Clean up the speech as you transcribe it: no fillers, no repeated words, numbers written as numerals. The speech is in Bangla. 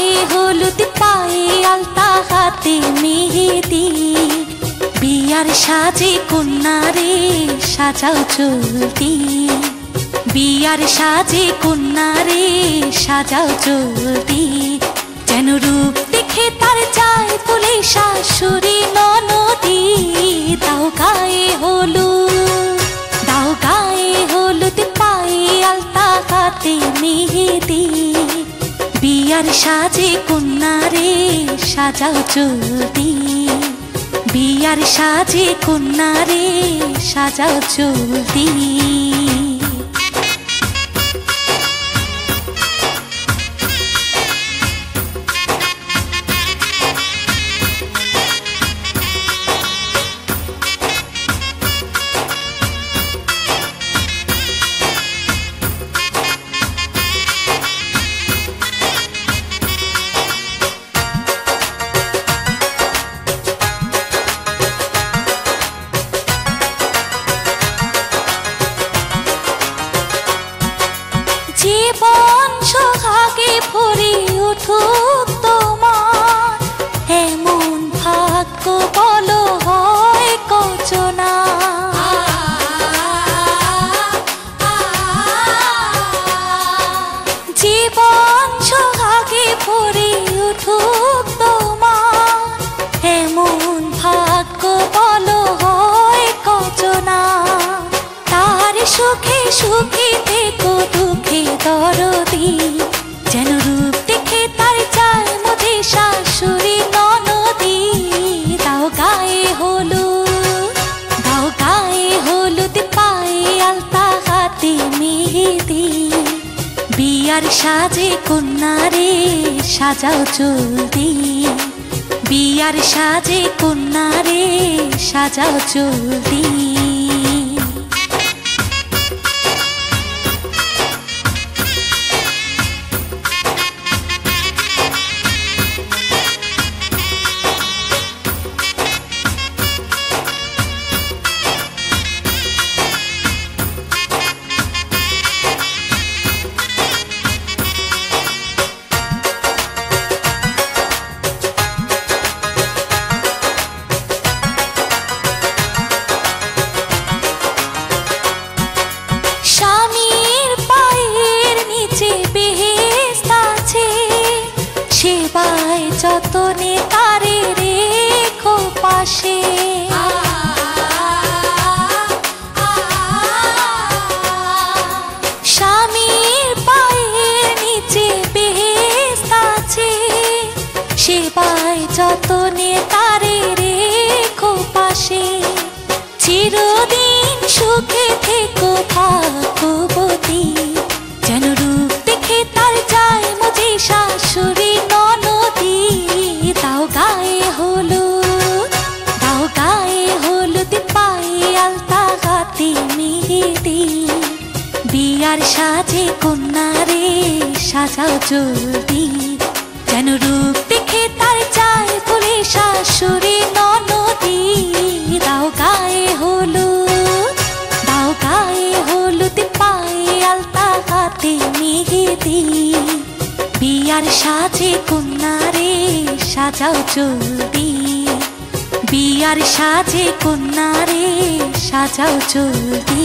গায়ে হলুদ পায়ে আলতা হাতে মেহেদি বিয়ার সাজে কন্যারে সাজাও চলতি বিয়ার সাজে কন্যারে সাজাও চলতি যেন রূপ দেখে তার যায় বলে শাশুড়ি ননদি দাও গায়ে হলুদ পায়ে আলতা হাতে মেহেদি বিয়ার সাজে কন্যারে সাজাও চলতি বিয়ার সাজে কন্যারে সাজাও চলতি জীবন সোহাগে ভরে উঠুক তোমার এমন ভাগ্য বলো হয় কচনা জীবন সোহাগে ভরে উঠুক তোমার এমন ভাগ্য বলো হয় কচনা তার সুখে সুখে থেকো দুঃখে দরদি যেন রূপ দেখে তার যায় মধ্যে শাশুড়ি ননদি দাও গায়ে হলুদ পায়ে আলতা হাতে মেহেদি বিয়ার সাজে কন্যারে সাজাও চলতি বিয়ার সাজে কন্যারে সাজাও চলতি সেবায় যতনে তারে রেখো পাশে স্বামীর পায়ের নিচে বেহেশত আছে সেবায় যতনে তারে রেখো পাশে চিরদিন সুখে থেকো ভাগ্যবতী যেন রূপ দেখে তার যায় মজে শাশুড়ি ননদি দাও গায়ে হলুদ পায়ে আলতা হাতে মেহেদি বিয়ার সাজে কন্যারে সাজাও চলতি যেন রূপ দেখে তার যায় বলে শাশুড়ি ননদি দাও গায়ে হলুদ পায়ে আলতা হাতে মেহেদি বিয়ার সাজে কন্যারে সাজাও চলতি বিয়ার সাজে কন্যারে সাজাও চলতি।